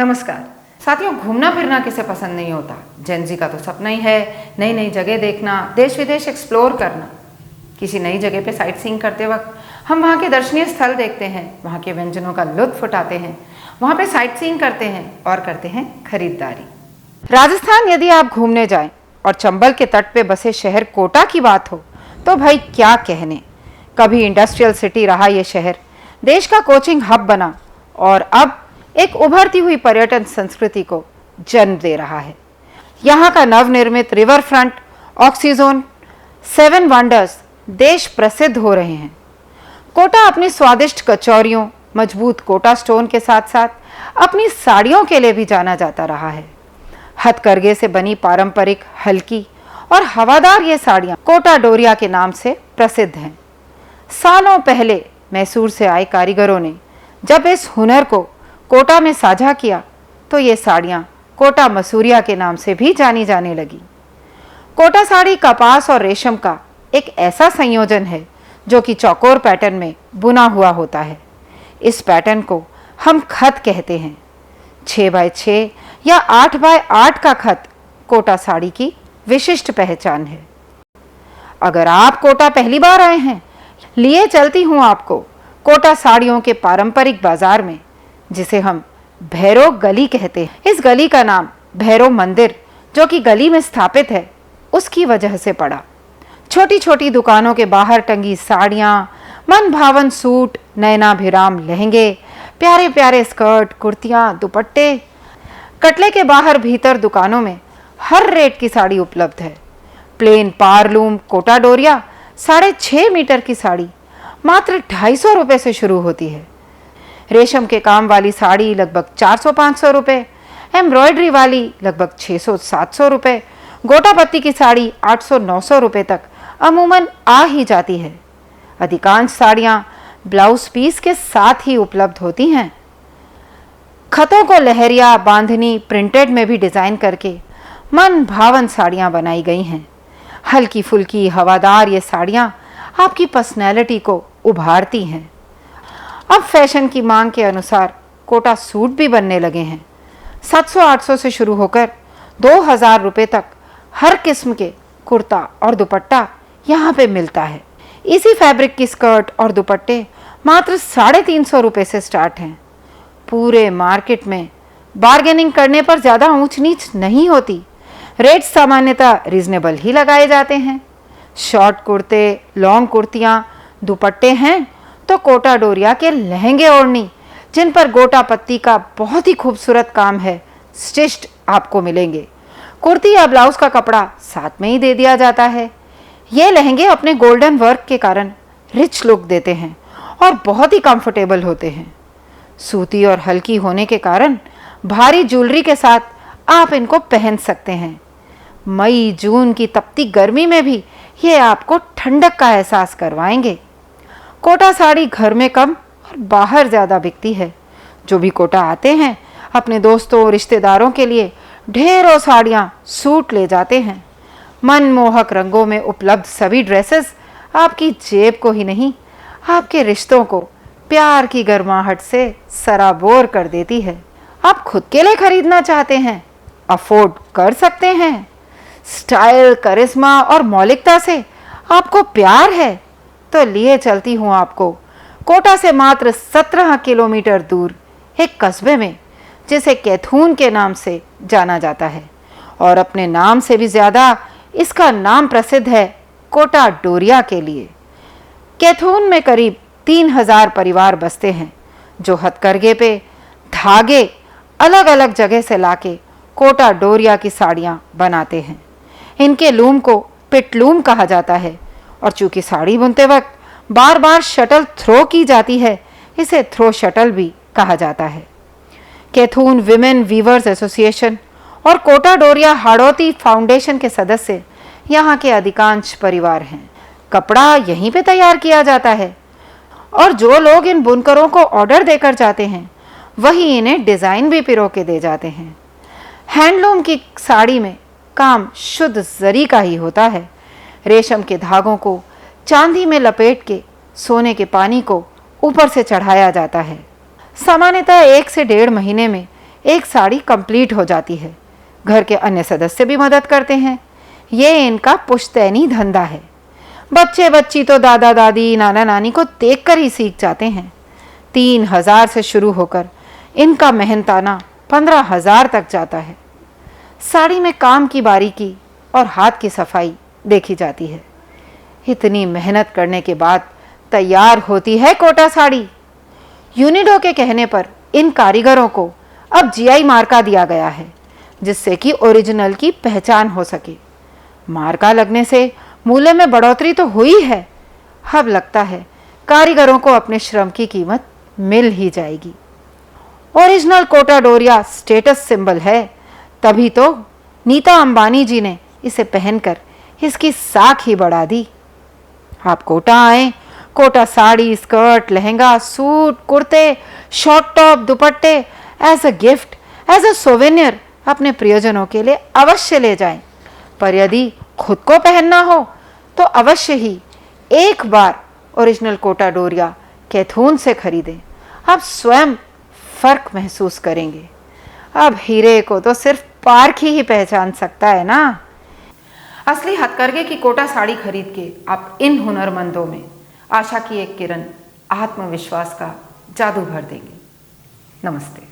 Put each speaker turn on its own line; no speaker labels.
नमस्कार साथियों, घूमना फिरना किसे पसंद नहीं होता। जेनजी का तो सपना ही है नई नई जगह देखना, देश विदेश एक्सप्लोर करना। किसी नई जगह पे साइट सीइंग करते वक्त हम वहाँ के दर्शनीय स्थल देखते हैं, वहाँ के व्यंजनों का लुत्फ उठाते हैं, वहाँ पे साइट सीइंग करते हैं और करते हैं खरीदारी। राजस्थान यदि आप घूमने जाएं और चंबल के तट पे बसे शहर कोटा की बात हो तो भाई क्या कहने। कभी इंडस्ट्रियल सिटी रहा ये शहर, देश का कोचिंग हब बना और अब एक उभरती हुई पर्यटन संस्कृति को जन्म दे रहा है। यहाँ का नवनिर्मित रिवर फ्रंट, ऑक्सीजोन, 7 वंडर्स देश प्रसिद्ध हो रहे हैं। कोटा अपनी स्वादिष्ट कचौरियों, मजबूत कोटा स्टोन के साथ साथ अपनी साड़ियों के लिए भी जाना जाता रहा है। हथकरघे से बनी पारंपरिक, हल्की और हवादार ये साड़ियाँ कोटा डोरिया के नाम से प्रसिद्ध हैं। सालों पहले मैसूर से आए कारीगरों ने जब इस हुनर को कोटा में साझा किया तो ये साड़ियाँ कोटा मसूरिया के नाम से भी जानी जाने लगी। कोटा साड़ी कपास और रेशम का एक ऐसा संयोजन है जो कि चौकोर पैटर्न में बुना हुआ होता है। इस पैटर्न को हम खत कहते हैं। 6x6 या 8x8 का खत कोटा साड़ी की विशिष्ट पहचान है। अगर आप कोटा पहली बार आए हैं, लिए चलती हूँ आपको कोटा साड़ियों के पारंपरिक बाजार में, जिसे हम भैरव गली कहते हैं। इस गली का नाम भैरव मंदिर, जो कि गली में स्थापित है, उसकी वजह से पड़ा। छोटी छोटी दुकानों के बाहर टंगी साड़ियाँ, मन भावन सूट, नयनाभिराम लहंगे, प्यारे प्यारे स्कर्ट, कुर्तियाँ, दुपट्टे। कटले के बाहर भीतर दुकानों में हर रेट की साड़ी उपलब्ध है। प्लेन पारलूम कोटा डोरिया 6.5 मीटर की साड़ी मात्र 250 रुपये से शुरू होती है। रेशम के काम वाली साड़ी लगभग 400-500 रुपये, एम्ब्रॉयडरी वाली लगभग 600-700 रुपये, गोटा पत्ती की साड़ी 800-900 रुपये तक अमूमन आ ही जाती है। अधिकांश साड़ियाँ ब्लाउज पीस के साथ ही उपलब्ध होती हैं। खतों को लहरिया, बांधनी, प्रिंटेड में भी डिज़ाइन करके मन भावन साड़ियाँ बनाई गई हैं। हल्की फुल्की हवादार ये साड़ियाँ आपकी पर्सनैलिटी को उभारती हैं। अब फैशन की मांग के अनुसार कोटा सूट भी बनने लगे हैं। 700-800 से शुरू होकर 2000 रुपये तक हर किस्म के कुर्ता और दुपट्टा यहाँ पे मिलता है। इसी फैब्रिक की स्कर्ट और दुपट्टे मात्र 350 रुपये से स्टार्ट हैं। पूरे मार्केट में बार्गेनिंग करने पर ज़्यादा ऊंच नीच नहीं होती। रेट सामान्यतः रीजनेबल ही लगाए जाते हैं। शॉर्ट कुर्ते, लॉन्ग कुर्तियाँ, दुपट्टे हैं तो कोटा डोरिया के लहंगे ओढ़नी, जिन पर गोटा पत्ती का बहुत ही खूबसूरत काम है, स्टिच्ड आपको मिलेंगे। कुर्ती या ब्लाउज का कपड़ा साथ में ही दे दिया जाता है। ये लहंगे अपने गोल्डन वर्क के कारण रिच लुक देते हैं और बहुत ही कंफर्टेबल होते हैं। सूती और हल्की होने के कारण भारी ज्वेलरी के साथ आप इनको पहन सकते हैं। मई जून की तपती गर्मी में भी ये आपको ठंडक का एहसास करवाएंगे। कोटा साड़ी घर में कम और बाहर ज़्यादा बिकती है। जो भी कोटा आते हैं अपने दोस्तों रिश्तेदारों के लिए ढेरों साड़ियाँ, सूट ले जाते हैं। मनमोहक रंगों में उपलब्ध सभी ड्रेसेस आपकी जेब को ही नहीं, आपके रिश्तों को प्यार की गर्माहट से सराबोर कर देती है। आप खुद के लिए खरीदना चाहते हैं, अफोर्ड कर सकते हैं। स्टाइल, करिश्मा और मौलिकता से आपको प्यार है तो लिए चलती हूँ आपको कोटा से मात्र 17 किलोमीटर दूर एक कस्बे में, जिसे कैथून के नाम से जाना जाता है और अपने नाम से भी ज़्यादा इसका नाम प्रसिद्ध है कोटा डोरिया के लिए। कैथून में करीब 3000 परिवार बसते हैं जो हथकरघे पे धागे अलग अलग जगह से लाके कोटा डोरिया की साड़ियाँ बनाते हैं। इनके लूम को पिटलूम कहा जाता है और चूंकि साड़ी बुनते वक्त बार बार शटल थ्रो की जाती है, इसे थ्रो शटल भी कहा जाता है। कैथून विमेन वीवर्स एसोसिएशन और कोटा डोरिया हाड़ौती फाउंडेशन के सदस्य यहाँ के अधिकांश परिवार हैं। कपड़ा यहीं पे तैयार किया जाता है और जो लोग इन बुनकरों को ऑर्डर देकर जाते हैं वही इन्हें डिज़ाइन भी पिरो के दे जाते हैं। हैंडलूम की साड़ी में काम शुद्ध जरी का ही होता है। रेशम के धागों को चांदी में लपेट के सोने के पानी को ऊपर से चढ़ाया जाता है। सामान्यतः 1 से 1.5 महीने में एक साड़ी कंप्लीट हो जाती है। घर के अन्य सदस्य भी मदद करते हैं। ये इनका पुश्तैनी धंधा है। बच्चे बच्ची तो दादा दादी नाना नानी को देखकर ही सीख जाते हैं। 3,000 से शुरू होकर इनका मेहनताना 15,000 तक जाता है। साड़ी में काम की बारीकी और हाथ की सफाई देखी जाती है। इतनी मेहनत करने के बाद तैयार होती है कोटा साड़ी। यूनिडो के कहने पर इन कारीगरों को अब जीआई मार्का दिया गया है, जिससे कि ओरिजिनल की पहचान हो सके। मार्का लगने से मूल्य में बढ़ोतरी तो हुई है। अब लगता है कारीगरों को अपने श्रम की कीमत मिल ही जाएगी। Original Kota Doria status symbol है, तभी तो नीता अंबानी जी ने इसे पहनकर इसकी साख ही बढ़ा दी। आप कोटा आए, कोटा साड़ी, स्कर्ट, लहंगा, सूट, कुर्ते, शॉर्ट टॉप, दुपट्टे as a gift, as a souvenir अपने प्रियजनों के लिए अवश्य ले जाएं। पर यदि खुद को पहनना हो तो अवश्य ही एक बार ओरिजिनल कोटा डोरिया कैथून से खरीदें। आप स्वयं फर्क महसूस करेंगे। अब हीरे को तो सिर्फ पार्क ही पहचान सकता है ना। असली हथकरघे की कोटा साड़ी खरीद के आप इन हुनरमंदों में आशा की एक किरण, आत्मविश्वास का जादू भर देंगे। नमस्ते।